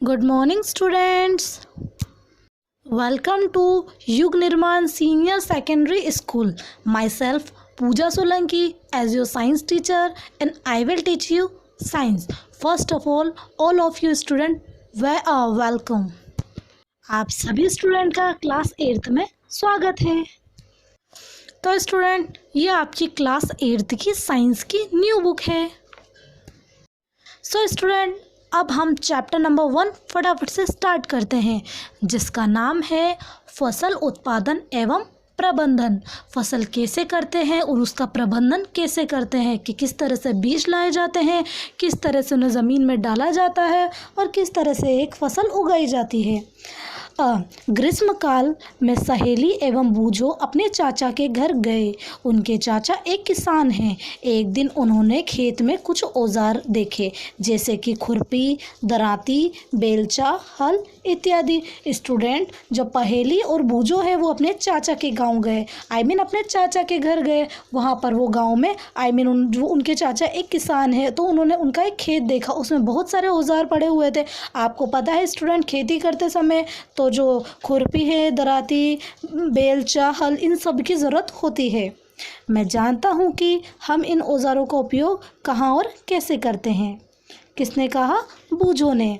Good morning, students. Welcome to Yug Nirman Senior Secondary School. Myself, Pooja Solanki, as your science teacher, and I will teach you science. First of all of you students, welcome. आप सभी student का class 8th में स्वागत है। तो student, ये आपकी class 8th की साइंस की न्यू बुक है। सो स्टूडेंट, अब हम चैप्टर नंबर 1 फटाफट से स्टार्ट करते हैं, जिसका नाम है फसल उत्पादन एवं प्रबंधन। फसल कैसे करते हैं और उसका प्रबंधन कैसे करते हैं, कि किस तरह से बीज लाए जाते हैं, किस तरह से उन्हें ज़मीन में डाला जाता है और किस तरह से एक फसल उगाई जाती है। ग्रीष्मकाल में सहेली एवं बूझो अपने चाचा के घर गए। उनके चाचा एक किसान हैं। एक दिन उन्होंने खेत में कुछ औजार देखे, जैसे कि खुरपी, दराती, बेलचा, हल इत्यादि। स्टूडेंट, जब पहेली और बूझो है वो अपने चाचा के गांव गए, अपने चाचा के घर गए। वहाँ पर वो गांव में जो उनके चाचा एक किसान है, तो उन्होंने उनका एक खेत देखा, उसमें बहुत सारे औजार पड़े हुए थे। आपको पता है स्टूडेंट, खेती करते समय तो जो खुरपी है, दराती, बेलचा, हल, इन सब की ज़रूरत होती है। मैं जानता हूँ कि हम इन औजारों का उपयोग कहाँ और कैसे करते हैं। किसने कहा? बूझो ने।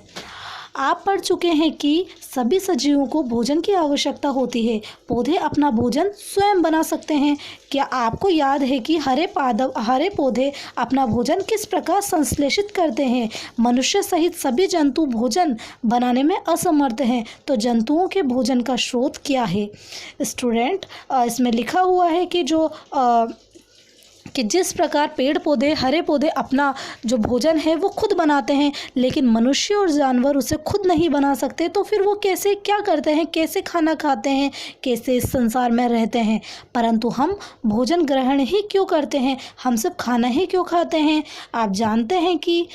आप पढ़ चुके हैं कि सभी सजीवों को भोजन की आवश्यकता होती है। पौधे अपना भोजन स्वयं बना सकते हैं। क्या आपको याद है कि हरे पौधे अपना भोजन किस प्रकार संश्लेषित करते हैं? मनुष्य सहित सभी जंतु भोजन बनाने में असमर्थ हैं। तो जंतुओं के भोजन का स्रोत क्या है? स्टूडेंट, इसमें लिखा हुआ है कि जिस प्रकार पेड़ पौधे, हरे पौधे अपना जो भोजन है वो खुद बनाते हैं, लेकिन मनुष्य और जानवर उसे खुद नहीं बना सकते, तो फिर वो कैसे क्या करते हैं, कैसे खाना खाते हैं, कैसे इस संसार में रहते हैं? परंतु हम भोजन ग्रहण ही क्यों करते हैं? हम सब खाना ही क्यों खाते हैं? आप जानते हैं कि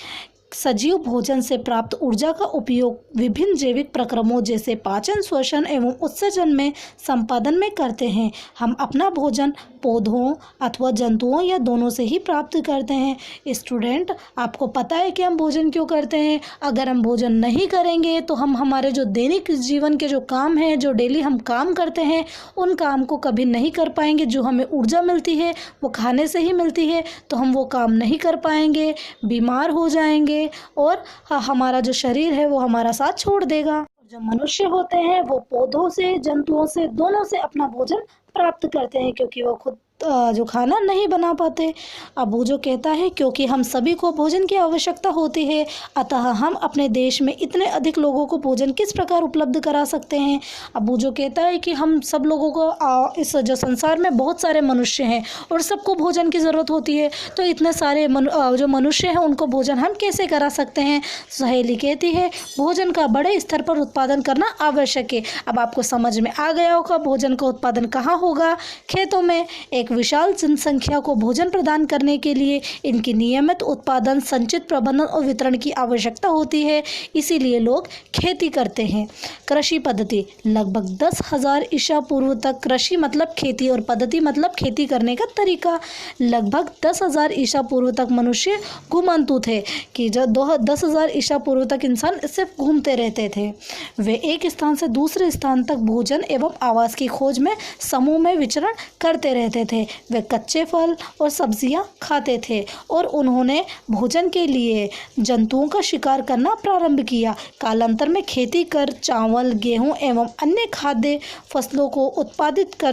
सजीव भोजन से प्राप्त ऊर्जा का उपयोग विभिन्न जैविक प्रक्रमों जैसे पाचन, श्वसन एवं उत्सर्जन में संपादन में करते हैं। हम अपना भोजन पौधों अथवा जंतुओं या दोनों से ही प्राप्त करते हैं। स्टूडेंट, आपको पता है कि हम भोजन क्यों करते हैं? अगर हम भोजन नहीं करेंगे तो हम हमारे जो दैनिक जीवन के जो काम हैं, जो डेली हम काम करते हैं, उन काम को कभी नहीं कर पाएंगे। जो हमें ऊर्जा मिलती है वो खाने से ही मिलती है, तो हम वो काम नहीं कर पाएंगे, बीमार हो जाएंगे और हमारा जो शरीर है वो हमारा साथ छोड़ देगा। जो मनुष्य होते हैं वो पौधों से, जंतुओं से, दोनों से अपना भोजन प्राप्त करते हैं, क्योंकि वो खुद जो खाना नहीं बना पाते। अब बूझो कहता है क्योंकि हम सभी को भोजन की आवश्यकता होती है, अतः हम अपने देश में इतने अधिक लोगों को भोजन किस प्रकार उपलब्ध करा सकते हैं। अब बूझो कहता है कि हम सब लोगों को इस जो संसार में बहुत सारे मनुष्य हैं और सबको भोजन की ज़रूरत होती है, तो इतने सारे जो मनुष्य हैं उनको भोजन हम कैसे करा सकते हैं? सहेली कहती है भोजन का बड़े स्तर पर उत्पादन करना आवश्यक है। अब आपको समझ में आ गया होगा भोजन का उत्पादन कहाँ होगा? खेतों में। एक विशाल जनसंख्या को भोजन प्रदान करने के लिए इनकी नियमित उत्पादन, संचित प्रबंधन और वितरण की आवश्यकता होती है, इसीलिए लोग खेती करते हैं। कृषि पद्धति लगभग 10,000 ईसा पूर्व तक, कृषि मतलब खेती और पद्धति मतलब खेती करने का तरीका। लगभग 10,000 ईसा पूर्व तक मनुष्य घुमंतु थे, कि जब 10,000 ईसा पूर्व तक इंसान सिर्फ घूमते रहते थे। वे एक स्थान से दूसरे स्थान तक भोजन एवं आवास की खोज में समूह में विचरण करते रहते थे। वे कच्चे फल और सब्जियां खाते थे और उन्होंने भोजन के लिए जंतुओं का शिकार करना प्रारंभ किया। कालांतर में खेती कर चावल, गेहूं एवं अन्य खाद्य फसलों को उत्पादित कर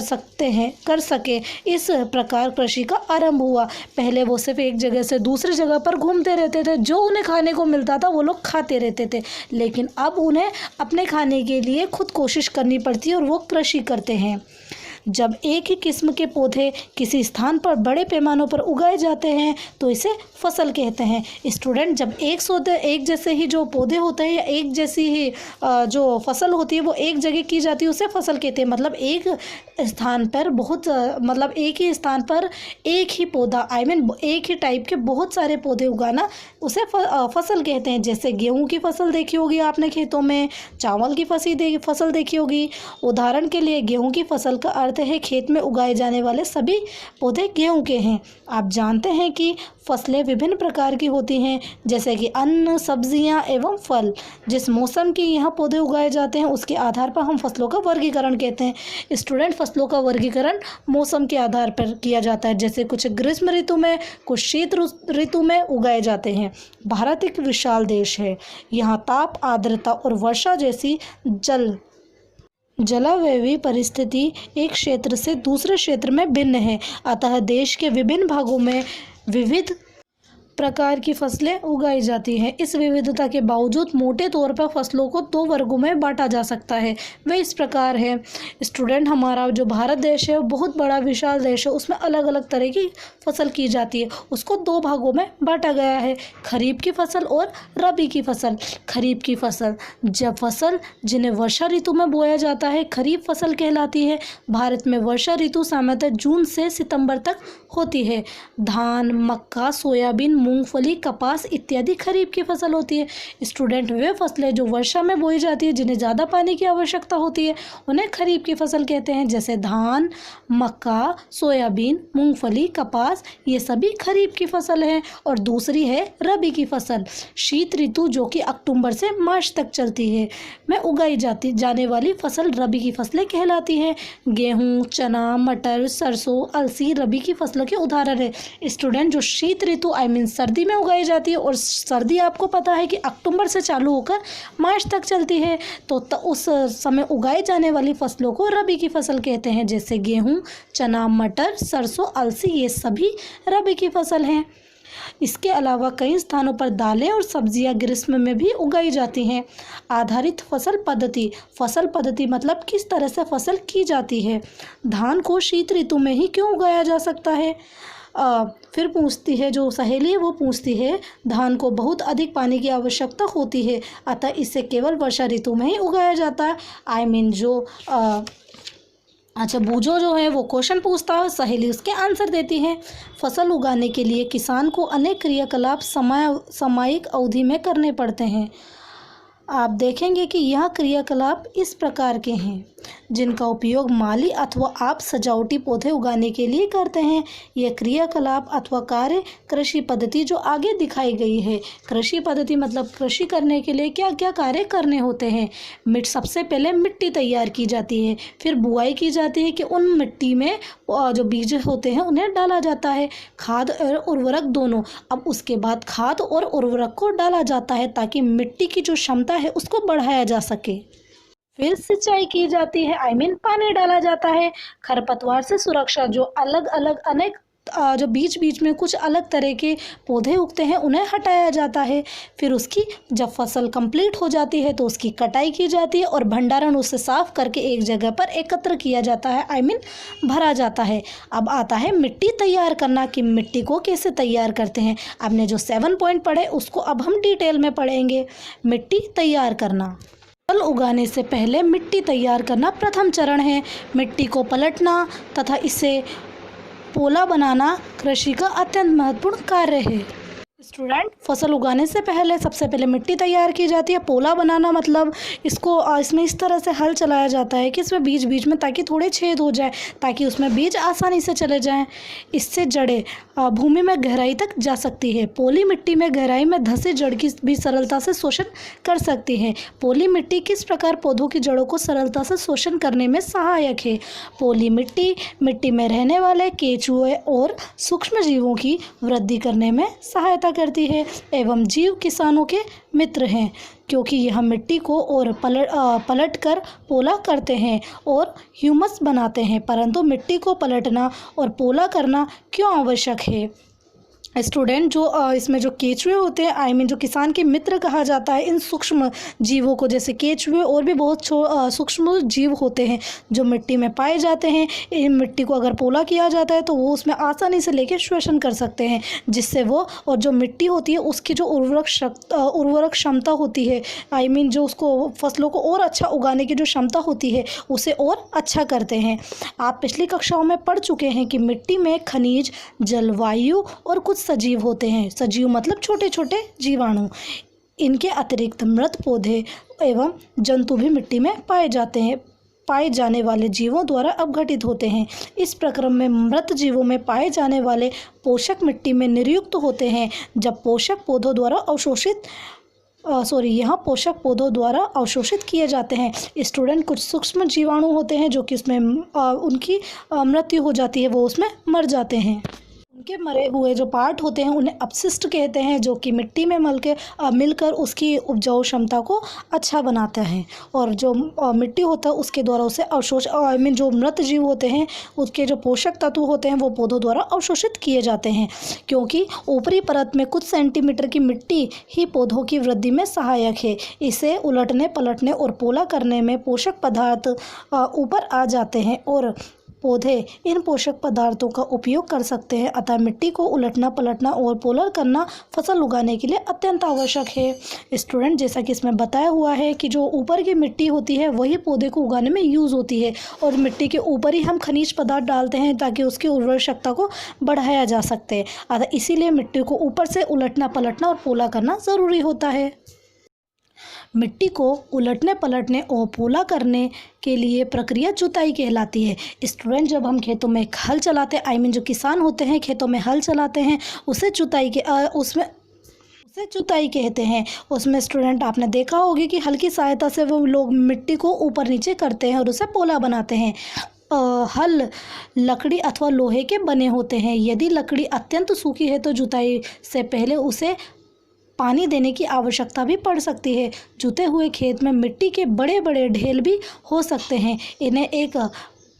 सके, इस प्रकार कृषि का आरंभ हुआ। पहले वो सिर्फ एक जगह से दूसरी जगह पर घूमते रहते थे, जो उन्हें खाने को मिलता था वो लोग खाते रहते थे, लेकिन अब उन्हें अपने खाने के लिए खुद कोशिश करनी पड़ती है और वो कृषि करते हैं। जब एक ही किस्म के पौधे किसी स्थान पर बड़े पैमानों पर उगाए जाते हैं तो इसे फसल कहते हैं। स्टूडेंट, जब एक जैसे ही जो पौधे होते हैं या एक जैसी ही जो फसल होती है वो एक जगह की जाती है, उसे फसल कहते हैं। मतलब एक स्थान पर एक ही स्थान पर एक ही पौधा एक ही टाइप के बहुत सारे पौधे उगाना, उसे फसल कहते हैं। जैसे गेहूं की फसल देखी होगी आपने खेतों में, चावल की फसल देखी होगी। उदाहरण के लिए गेहूं की फसल का अर्थ है खेत में उगाए जाने वाले सभी पौधे गेहूं के हैं। आप जानते हैं कि फसलें विभिन्न प्रकार की होती हैं, जैसे कि अन्न, सब्जियां एवं फल। जिस मौसम के यहाँ पौधे उगाए जाते हैं उसके आधार पर हम फसलों का वर्गीकरण कहते हैं। स्टूडेंट, फसलों का वर्गीकरण मौसम के आधार पर किया जाता है, जैसे कुछ ग्रीष्म ऋतु में, कुछ शीत ऋतु में उगाए जाते हैं। भारत एक विशाल देश है। यहाँ ताप, आर्द्रता और वर्षा जैसी जलवायु परिस्थिति एक क्षेत्र से दूसरे क्षेत्र में भिन्न है। अतः देश के विभिन्न भागों में विविध प्रकार की फसलें उगाई जाती हैं। इस विविधता के बावजूद मोटे तौर पर फसलों को दो वर्गों में बांटा जा सकता है। वे इस प्रकार है। स्टूडेंट, हमारा जो भारत देश है वो बहुत बड़ा विशाल देश है। उसमें अलग अलग तरह की फसल की जाती है। उसको दो भागों में बांटा गया है, खरीफ की फसल और रबी की फसल। खरीफ की फसल, जब फसल जिन्हें वर्षा ऋतु में बोया जाता है, खरीफ फसल कहलाती है। भारत में वर्षा ऋतु सामान्यतः जून से सितंबर तक होती है। धान, मक्का, सोयाबीन, मूंगफली, कपास इत्यादि खरीफ की फसल होती है। स्टूडेंट, वे फसलें जो वर्षा में बोई जाती है, जिन्हें ज़्यादा पानी की आवश्यकता होती है, उन्हें खरीफ की फसल कहते हैं। जैसे धान, मक्का, सोयाबीन, मूंगफली, कपास, ये सभी खरीफ की फसल हैं। और दूसरी है रबी की फसल, शीत ऋतु जो कि अक्टूबर से मार्च तक चलती है में उगाई जाने वाली फसल रबी की फसलें कहलाती हैं। गेहूँ, चना, मटर, सरसों, अलसी रबी की फसलों के उदाहरण है। स्टूडेंट, जो शीत ऋतु सर्दी में उगाई जाती है, और सर्दी आपको पता है कि अक्टूबर से चालू होकर मार्च तक चलती है, तो उस समय उगाई जाने वाली फसलों को रबी की फसल कहते हैं। जैसे गेहूं, चना, मटर, सरसों, अलसी, ये सभी रबी की फसल हैं। इसके अलावा कई स्थानों पर दालें और सब्जियां ग्रीष्म में भी उगाई जाती हैं। आधारित फसल पद्धति मतलब किस तरह से फसल की जाती है। धान को शीत ऋतु में ही क्यों उगाया जा सकता है। फिर पूछती है, जो सहेली है वो पूछती है, धान को बहुत अधिक पानी की आवश्यकता होती है, अतः इसे केवल वर्षा ऋतु में ही उगाया जाता है। बूझो जो है वो क्वेश्चन पूछता है, सहेली उसके आंसर देती है। फसल उगाने के लिए किसान को अनेक क्रियाकलाप सामयिक अवधि में करने पड़ते हैं। आप देखेंगे कि यह क्रियाकलाप इस प्रकार के हैं, जिनका उपयोग माली अथवा आप सजावटी पौधे उगाने के लिए करते हैं। यह क्रियाकलाप अथवा कार्य कृषि पद्धति जो आगे दिखाई गई है। कृषि पद्धति मतलब कृषि करने के लिए क्या क्या कार्य करने होते हैं। सबसे पहले मिट्टी तैयार की जाती है, फिर बुआई की जाती है कि उन मिट्टी में जो बीज होते हैं उन्हें डाला जाता है, खाद और उर्वरक दोनों। अब उसके बाद खाद और उर्वरक को डाला जाता है ताकि मिट्टी की जो क्षमता है उसको बढ़ाया जा सके। फिर सिंचाई की जाती है, पानी डाला जाता है। खरपतवार से सुरक्षा, जो अलग अलग अनेक जो बीच बीच में कुछ अलग तरह के पौधे उगते हैं उन्हें हटाया जाता है। फिर उसकी जब फसल कंप्लीट हो जाती है तो उसकी कटाई की जाती है और भंडारण उसे साफ करके एक जगह पर एकत्र किया जाता है, भरा जाता है। अब आता है मिट्टी तैयार करना, कि मिट्टी को कैसे तैयार करते हैं। आपने जो 7 पॉइंट पढ़े उसको अब हम डिटेल में पढ़ेंगे। मिट्टी तैयार करना, फसल उगाने से पहले मिट्टी तैयार करना प्रथम चरण है। मिट्टी को पलटना तथा इसे पोला बनाना कृषि का अत्यंत महत्वपूर्ण कार्य है। स्टूडेंट, फसल उगाने से पहले सबसे पहले मिट्टी तैयार की जाती है। पोला बनाना मतलब इसमें इस तरह से हल चलाया जाता है कि इसमें बीच बीच में ताकि थोड़े छेद हो जाए, ताकि उसमें बीज आसानी से चले जाएं। इससे जड़ें भूमि में गहराई तक जा सकती है। पोली मिट्टी में गहराई में धंसी जड़ की भी सरलता से शोषण कर सकती है। पोली मिट्टी किस प्रकार पौधों की जड़ों को सरलता से शोषण करने में सहायक है। पोली मिट्टी में रहने वाले केंचुए और सूक्ष्म जीवों की वृद्धि करने में सहायता करती है एवं जीव किसानों के मित्र हैं, क्योंकि यह मिट्टी को और पलट कर पोला करते हैं और ह्यूमस बनाते हैं। परंतु मिट्टी को पलटना और पोला करना क्यों आवश्यक है। स्टूडेंट, जो इसमें जो केंचुए होते हैं, जो किसान के मित्र कहा जाता है इन सूक्ष्म जीवों को, जैसे केंचुए और भी बहुत सूक्ष्म जीव होते हैं जो मिट्टी में पाए जाते हैं। इन मिट्टी को अगर पोला किया जाता है तो वो उसमें आसानी से लेकर शोषण कर सकते हैं, जिससे वो और जो मिट्टी होती है उसकी जो उर्वरक क्षमता होती है, जो उसको फसलों को और अच्छा उगाने की जो क्षमता होती है उसे और अच्छा करते हैं। आप पिछली कक्षाओं में पढ़ चुके हैं कि मिट्टी में खनिज, जलवायु और कुछ सजीव होते हैं। सजीव मतलब छोटे छोटे जीवाणु। इनके अतिरिक्त मृत पौधे एवं जंतु भी मिट्टी में पाए जाते हैं। पाए जाने वाले जीवों द्वारा अपघटित होते हैं। इस प्रक्रम में मृत जीवों में पाए जाने वाले पोषक मिट्टी में निर्युक्त होते हैं। जब पोषक पौधों द्वारा यहाँ पोषक पौधों द्वारा अवशोषित किए जाते हैं। स्टूडेंट, कुछ सूक्ष्म जीवाणु होते हैं जो कि उसमें उनकी मृत्यु हो जाती है, वो उसमें मर जाते हैं। उनके मरे हुए जो पार्ट होते हैं उन्हें अपशिष्ट कहते हैं, जो कि मिट्टी में मिलकर उसकी उपजाऊ क्षमता को अच्छा बनाता है। और जो मिट्टी होता है उसके द्वारा उसे जो मृत जीव होते हैं उसके जो पोषक तत्व होते हैं वो पौधों द्वारा अवशोषित किए जाते हैं, क्योंकि ऊपरी परत में कुछ सेंटीमीटर की मिट्टी ही पौधों की वृद्धि में सहायक है। इसे उलटने पलटने और पोला करने में पोषक पदार्थ ऊपर आ जाते हैं और पौधे इन पोषक पदार्थों का उपयोग कर सकते हैं। अतः मिट्टी को उलटना पलटना और पोलर करना फसल उगाने के लिए अत्यंत आवश्यक है। स्टूडेंट, जैसा कि इसमें बताया हुआ है कि जो ऊपर की मिट्टी होती है वही पौधे को उगाने में यूज़ होती है और मिट्टी के ऊपर ही हम खनिज पदार्थ डालते हैं ताकि उसकी उर्वरक क्षमता को बढ़ाया जा सकते। अतः इसीलिए मिट्टी को ऊपर से उलटना पलटना और पोला करना ज़रूरी होता है। मिट्टी को उलटने पलटने और पोला करने के लिए प्रक्रिया जुताई कहलाती है। स्टूडेंट, जब हम खेतों में हल चलाते हैं, जो किसान होते हैं खेतों में हल चलाते हैं उसे जुताई कहते हैं। उसमें स्टूडेंट आपने देखा होगी कि हल की सहायता से वो लोग मिट्टी को ऊपर नीचे करते हैं और उसे पोला बनाते हैं। हल लकड़ी अथवा लोहे के बने होते हैं। यदि लकड़ी अत्यंत सूखी है तो जुताई से पहले उसे पानी देने की आवश्यकता भी पड़ सकती है। जुते हुए खेत में मिट्टी के बड़े बड़े ढेल भी हो सकते हैं। इन्हें एक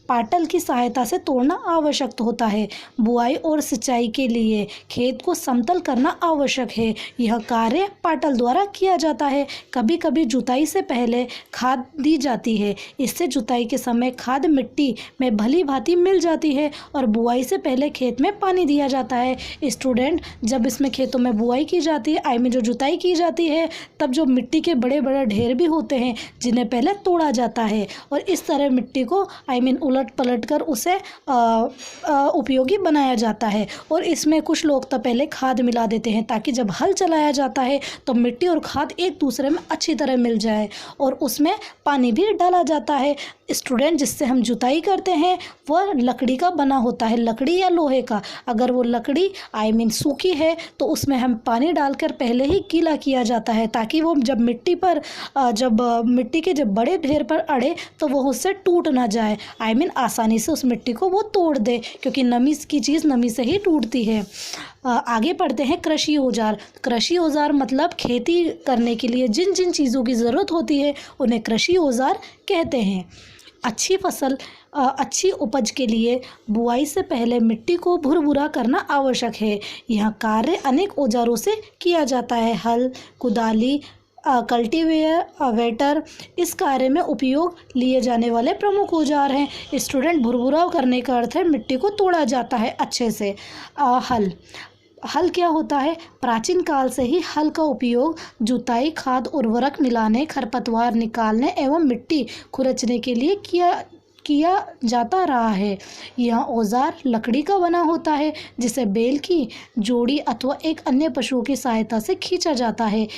पाटल की सहायता से तोड़ना आवश्यक होता है। बुआई और सिंचाई के लिए खेत को समतल करना आवश्यक है। यह कार्य पाटल द्वारा किया जाता है। कभी कभी जुताई से पहले खाद दी जाती है। इससे जुताई के समय खाद मिट्टी में भली भांति मिल जाती है और बुआई से पहले खेत में पानी दिया जाता है। स्टूडेंट, जब इसमें खेतों में बुआई की जाती है, जो जुताई की जाती है, तब जो मिट्टी के बड़े बड़े ढेर भी होते हैं जिन्हें पहले तोड़ा जाता है और इस तरह मिट्टी को उलट पलट कर उसे उपयोगी बनाया जाता है। और इसमें कुछ लोग तो पहले खाद मिला देते हैं ताकि जब हल चलाया जाता है तो मिट्टी और खाद एक दूसरे में अच्छी तरह मिल जाए और उसमें पानी भी डाला जाता है। स्टूडेंट, जिससे हम जुताई करते हैं वह लकड़ी का बना होता है, लकड़ी या लोहे का। अगर वो लकड़ी सूखी है तो उसमें हम पानी डालकर पहले ही गीला किया जाता है ताकि वो जब मिट्टी के जब बड़े ढेर पर अड़े तो वो उससे टूट ना जाए, आसानी से उस मिट्टी को वो तोड़ दे, क्योंकि नमी की चीज़ नमी से ही टूटती है। आगे पढ़ते हैं कृषि औजार। कृषि औजार मतलब खेती करने के लिए जिन जिन चीज़ों की ज़रूरत होती है उन्हें कृषि औजार कहते हैं। अच्छी उपज के लिए बुआई से पहले मिट्टी को भुरभुरा करना आवश्यक है। यह कार्य अनेक औजारों से किया जाता है। हल, कुदाली, कल्टीवेटर इस कार्य में उपयोग लिए जाने वाले प्रमुख औजार हैं। स्टूडेंट, भुरभुरा करने का अर्थ है मिट्टी को तोड़ा जाता है अच्छे से। हल क्या होता है? प्राचीन काल से ही हल का उपयोग जुताई, खाद, उर्वरक मिलाने, खरपतवार निकालने एवं मिट्टी खुरचने के लिए किया जाता रहा है। यह औजार लकड़ी का बना होता है जिसे बैल की जोड़ी अथवा एक अन्य पशुओं की सहायता से खींचा जाता है।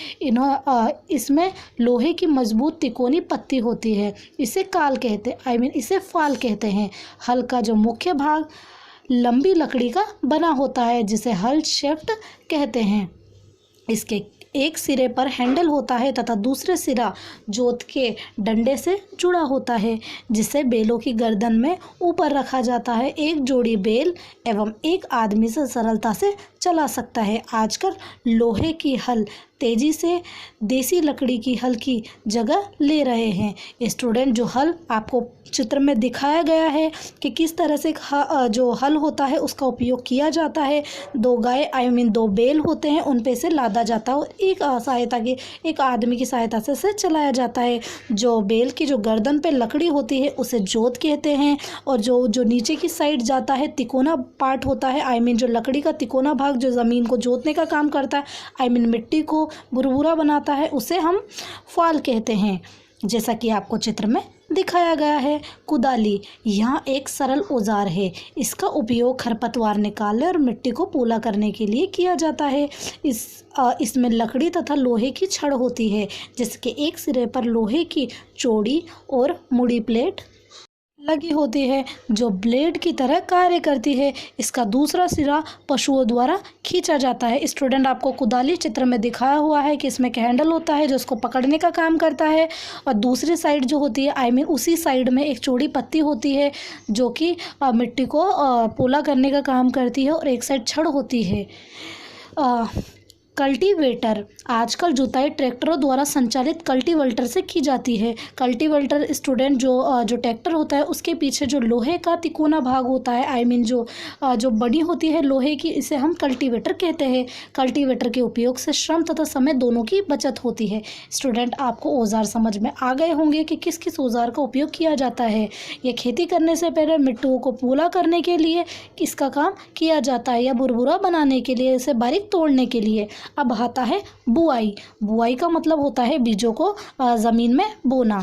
इसमें लोहे की मजबूत तिकोनी पत्ती होती है। इसे फाल कहते हैं। हल का जो मुख्य भाग लंबी लकड़ी का बना होता है जिसे हल शेफ्ट कहते हैं। इसके एक सिरे पर हैंडल होता है तथा दूसरे सिरा जोत के डंडे से जुड़ा होता है जिसे बैलों की गर्दन में ऊपर रखा जाता है। एक जोड़ी बैल एवं एक आदमी से सरलता से चला सकता है। आजकल लोहे की हल तेजी से देसी लकड़ी की हल की जगह ले रहे हैं। स्टूडेंट, जो हल आपको चित्र में दिखाया गया है कि किस तरह से जो हल होता है उसका उपयोग किया जाता है। दो बैल होते हैं, उन पे से लादा जाता है और एक आदमी की सहायता से चलाया जाता है। जो बैल की जो गर्दन पे लकड़ी होती है उसे जोत कहते हैं और जो नीचे की साइड जाता है तिकोना पार्ट होता है, जो लकड़ी का तिकोना भाग जो ज़मीन को जोतने का काम करता है, मिट्टी को भुरभुरा बनाता है, उसे हम फाल कहते हैं, जैसा कि आपको चित्र में दिखाया गया है। कुदाली यहाँ एक सरल औजार है। इसका उपयोग खरपतवार निकालने और मिट्टी को पोला करने के लिए किया जाता है। इसमें लकड़ी तथा लोहे की छड़ होती है जिसके एक सिरे पर लोहे की चौड़ी और मुड़ी प्लेट लगी होती है जो ब्लेड की तरह कार्य करती है। इसका दूसरा सिरा पशुओं द्वारा खींचा जाता है। स्टूडेंट, आपको कुदाली चित्र में दिखाया हुआ है कि इसमें एक हैंडल होता है जो इसको पकड़ने का काम करता है, और दूसरी साइड जो होती है उसी साइड में एक चौड़ी पत्ती होती है जो कि मिट्टी को पोला करने का काम करती है, और एक साइड छड़ होती है। कल्टीवेटर, आजकल जुताई ट्रैक्टरों द्वारा संचालित कल्टीवेटर से की जाती है। कल्टीवेटर स्टूडेंट जो ट्रैक्टर होता है उसके पीछे जो लोहे का तिकोना भाग होता है, जो बड़ी होती है लोहे की, इसे हम कल्टीवेटर कहते हैं। कल्टीवेटर के उपयोग से श्रम तथा समय दोनों की बचत होती है। स्टूडेंट, आपको औजार समझ में आ गए होंगे कि किस किस औजार का उपयोग किया जाता है। ये खेती करने से पहले मिट्टियों को पोला करने के लिए इसका काम किया जाता है, या बुरबुरा बनाने के लिए, इसे बारीक तोड़ने के लिए। अब आता है बुआई। बुआई का मतलब होता है बीजों को ज़मीन में बोना।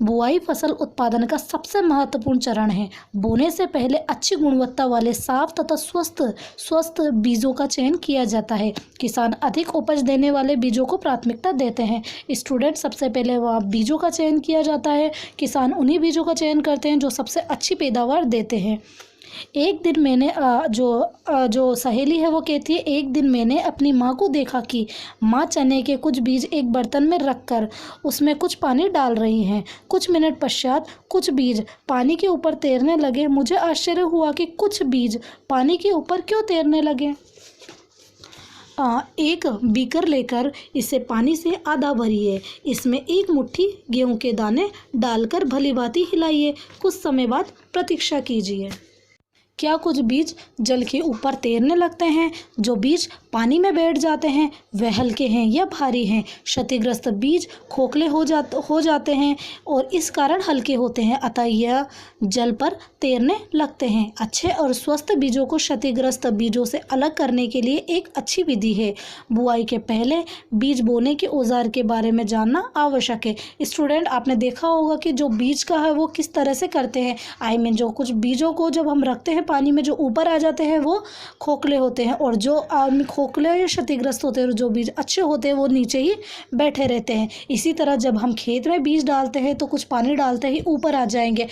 बुआई फसल उत्पादन का सबसे महत्वपूर्ण चरण है। बोने से पहले अच्छी गुणवत्ता वाले साफ तथा स्वस्थ बीजों का चयन किया जाता है। किसान अधिक उपज देने वाले बीजों को प्राथमिकता देते हैं। स्टूडेंट, सबसे पहले वह बीजों का चयन किया जाता है। किसान उन्हीं बीजों का चयन करते हैं जो सबसे अच्छी पैदावार देते हैं। एक दिन मैंने जो सहेली है वो कहती है, एक दिन मैंने अपनी माँ को देखा कि माँ चने के कुछ बीज एक बर्तन में रखकर उसमें कुछ पानी डाल रही हैं। कुछ मिनट पश्चात कुछ बीज पानी के ऊपर तैरने लगे। मुझे आश्चर्य हुआ कि कुछ बीज पानी के ऊपर क्यों तैरने लगे। एक बीकर लेकर इसे पानी से आधा भरिए। इसमें एक मुट्ठी गेहूं के दाने डालकर भलीभांति हिलाइए। कुछ समय बाद प्रतीक्षा कीजिए। क्या कुछ बीज जल के ऊपर तैरने लगते हैं? जो बीज पानी में बैठ जाते हैं वह हल्के हैं या भारी हैं? क्षतिग्रस्त बीज खोखले हो जाते हैं और इस कारण हल्के होते हैं, अतः यह जल पर तैरने लगते हैं। अच्छे और स्वस्थ बीजों को क्षतिग्रस्त बीजों से अलग करने के लिए एक अच्छी विधि है। बुआई के पहले बीज बोने के औजार के बारे में जानना आवश्यक है। स्टूडेंट, आपने देखा होगा कि जो बीज का है वो किस तरह से करते हैं। जो कुछ बीजों को जब हम रखते हैं पानी में, जो ऊपर आ जाते हैं वो खोखले होते हैं, और जो खोखले या क्षतिग्रस्त होते हैं, जो बीज अच्छे होते हैं वो नीचे ही बैठे रहते हैं। इसी तरह जब हम खेत में बीज डालते हैं तो कुछ पानी डालते ही ऊपर आ जाएंगे।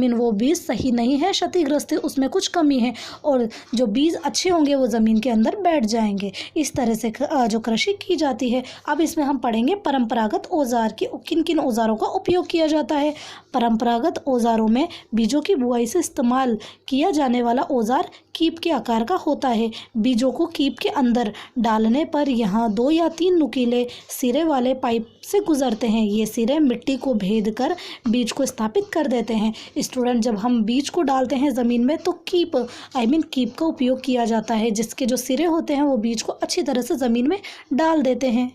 वो बीज सही नहीं है, क्षतिग्रस्त है, उसमें कुछ कमी है, और जो बीज अच्छे होंगे वो ज़मीन के अंदर बैठ जाएंगे। इस तरह से जो कृषि की जाती है। अब इसमें हम पढ़ेंगे परंपरागत औजार की किन किन औजारों का उपयोग किया जाता है। परंपरागत औजारों में बीजों की बुआई से इस्तेमाल किया जाने वाला औजार कीप के आकार का होता है। बीजों को कीप के अंदर डालने पर यहाँ 2 या 3 नुकीले सिरे वाले पाइप से गुजरते हैं। ये सिरे मिट्टी को भेद कर बीज को स्थापित कर देते हैं। स्टूडेंट, जब हम बीज को डालते हैं ज़मीन में तो कीप का उपयोग किया जाता है, जिसके जो सिरे होते हैं वो बीज को अच्छी तरह से ज़मीन में डाल देते हैं।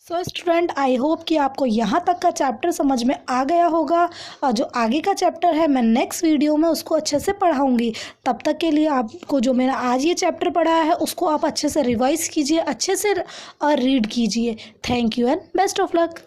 सो स्टूडेंट, आई होप कि आपको यहाँ तक का चैप्टर समझ में आ गया होगा, और जो आगे का चैप्टर है मैं नेक्स्ट वीडियो में उसको अच्छे से पढ़ाऊँगी। तब तक के लिए आपको जो मैंने आज ये चैप्टर पढ़ाया है उसको आप अच्छे से रिवाइज कीजिए, अच्छे से रीड कीजिए। Thank you and best of luck.